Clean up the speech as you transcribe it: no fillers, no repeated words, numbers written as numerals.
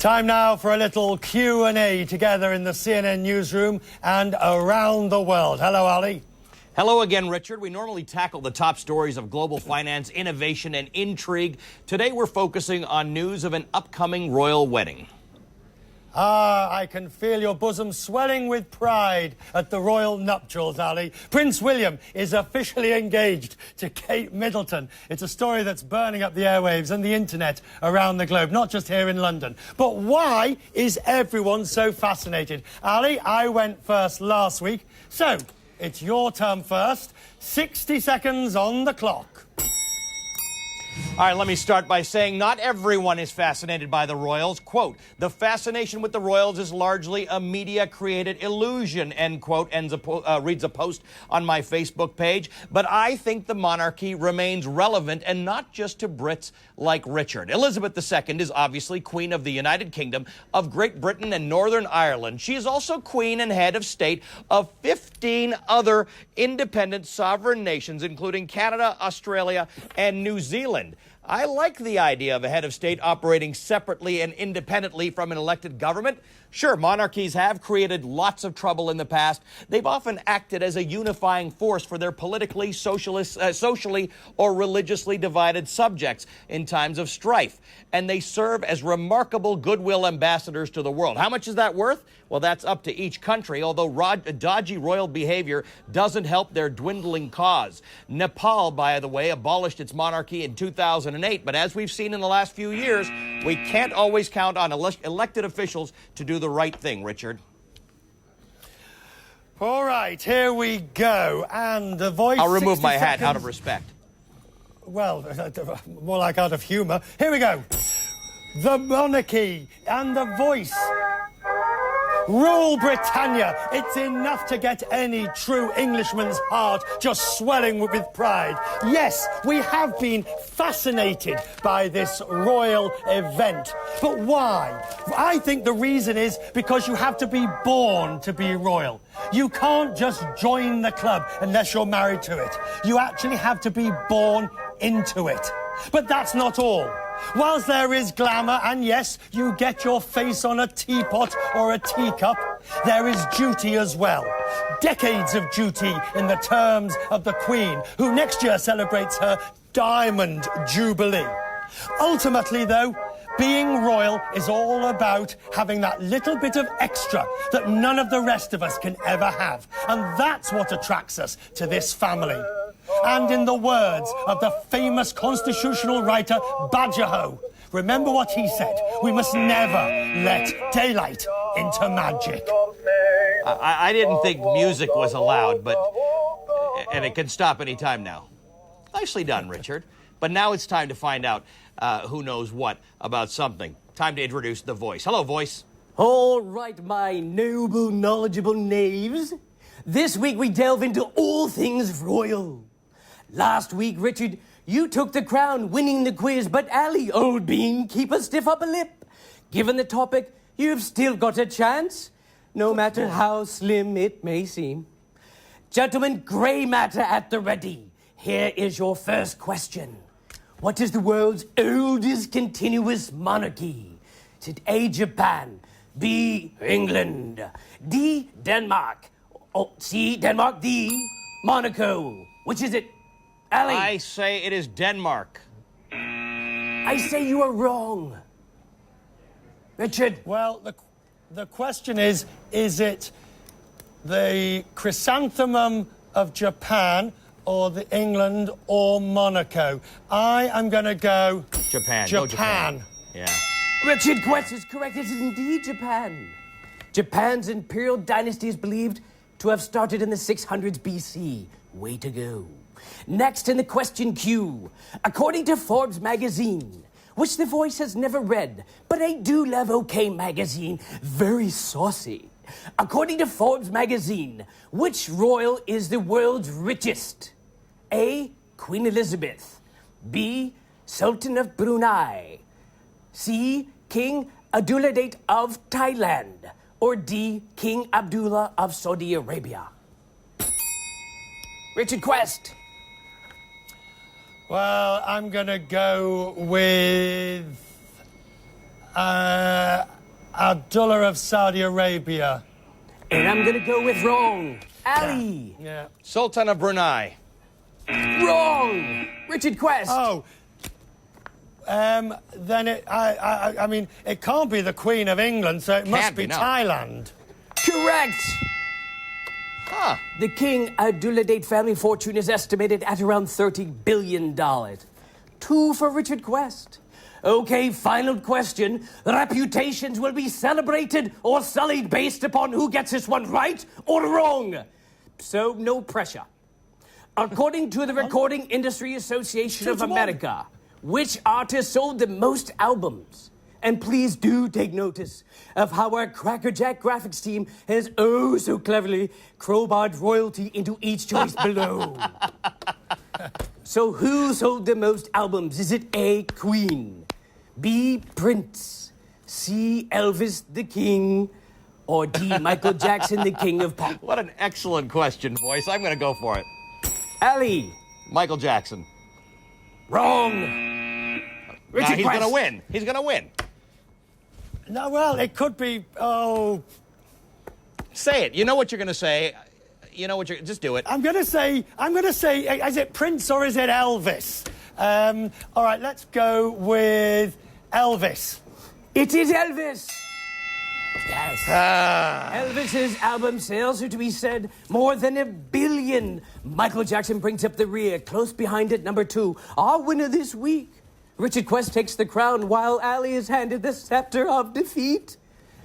Time now for a little Q&A together in the CNN newsroom and around the world. Hello, Ali. Hello again, Richard. We normally tackle the top stories of global finance, innovation, and intrigue. Today we're focusing on news of an upcoming royal wedding. I can feel your bosom swelling with pride at the royal nuptials, Ali. Prince William is officially engaged to Kate Middleton. It's a story that's burning up the airwaves and the internet around the globe, not just here in London. But why is everyone so fascinated? Ali, I went first last week, so it's your turn first. 60 seconds on the clock. All right, let me start by saying not everyone is fascinated by the royals. Quote, the fascination with the royals is largely a media-created illusion, end quote, reads a post on my Facebook page. But I think the monarchy remains relevant, and not just to Brits like Richard. Elizabeth II is obviously Queen of the United Kingdom, of Great Britain and Northern Ireland. She is also Queen and head of state of 15 other independent sovereign nations, including Canada, Australia, and New Zealand. I like the idea of a head of state operating separately and independently from an elected government. Sure, monarchies have created lots of trouble in the past. They've often acted as a unifying force for their politically, socially, or religiously divided subjects in times of strife. And they serve as remarkable goodwill ambassadors to the world. How much is that worth? Well, that's up to each country, although dodgy royal behavior doesn't help their dwindling cause. Nepal, by the way, abolished its monarchy in 2008, but as we've seen in the last few years, we can't always count on elected officials to do the right thing, Richard. All right, here we go. And the voice... I'll remove my hat out of respect. Well, more like out of humour. Here we go. The monarchy and the voice. Rule Britannia. It's enough to get any true Englishman's heart just swelling with pride. Yes, we have been fascinated by this royal event. But why? I think the reason is because you have to be born to be royal. You can't just join the club unless you're married to it. You actually have to be born into it. But that's not all. Whilst there is glamour, and yes, you get your face on a teapot or a teacup, there is duty as well. Decades of duty in the terms of the Queen, who next year celebrates her Diamond Jubilee. Ultimately, though, being royal is all about having that little bit of extra that none of the rest of us can ever have. And that's what attracts us to this family. And in the words of the famous constitutional writer Badgerhoe, remember what he said, we must never let daylight into magic. I didn't think music was allowed, and it can stop any time now. Nicely done, Richard. But now it's time to find out who knows what about something. Time to introduce the voice. Hello, voice. All right, my noble, knowledgeable knaves. This week we delve into all things royal. Last week, Richard, you took the crown winning the quiz, but Ali, old bean, keep a stiff upper lip. Given the topic, you've still got a chance, no matter how slim it may seem. Gentlemen, grey matter at the ready. Here is your first question. What is the world's oldest continuous monarchy? Is it A, Japan, B, England, D, Denmark, C, Denmark, D, Monaco? Which is it? Ali? I say it is Denmark. I say you are wrong. Richard? Well, the question is it the chrysanthemum of Japan or the England or Monaco? I am going to go... Japan. Japan. Go Japan. Yeah. Richard Quest is correct. It is indeed Japan. Japan's imperial dynasty is believed to have started in the 600s BC. Way to go. Next in the question queue, according to Forbes magazine, which the voice has never read, but I do love OK magazine, very saucy. According to Forbes magazine, which royal is the world's richest? A, Queen Elizabeth. B, Sultan of Brunei. C, King Abdullah of Thailand. Or D, King Abdullah of Saudi Arabia. Richard Quest. Well, I'm going to go with Abdullah of Saudi Arabia. And I'm gonna go with wrong. Ali. Yeah. Sultan of Brunei. Wrong. Richard Quest. Oh. Then I mean, it can't be the Queen of England, so it must Can't be be, no. Thailand. Correct. Huh. The King Abdullah family fortune is estimated at around $30 billion. 2 for Richard Quest. Okay, final question. Reputations will be celebrated or sullied based upon who gets this one right or wrong. So, no pressure. According to the Recording Industry Association of 2-1. America, which artist sold the most albums? And please do take notice of how our Crackerjack graphics team has oh so cleverly crowbarred royalty into each choice below. So who sold the most albums? Is it A, Queen, B, Prince, C, Elvis the King, or D, Michael Jackson, the King of Pop? What an excellent question, voice. I'm going to go for it. Ali. Michael Jackson. Wrong. Now he's Quest. going to win. He's going to win. No, well, it could be. Oh, Say it. You know what you're going to say. You know what you're... Just do it. I'm gonna say. Is it Prince or is it Elvis? All right, let's go with Elvis. It is Elvis. Yes. Elvis's album sales are to be said more than 1 billion. Michael Jackson brings up the rear. Close behind it, number 2. Our winner this week. Richard Quest takes the crown while Ali is handed the scepter of defeat.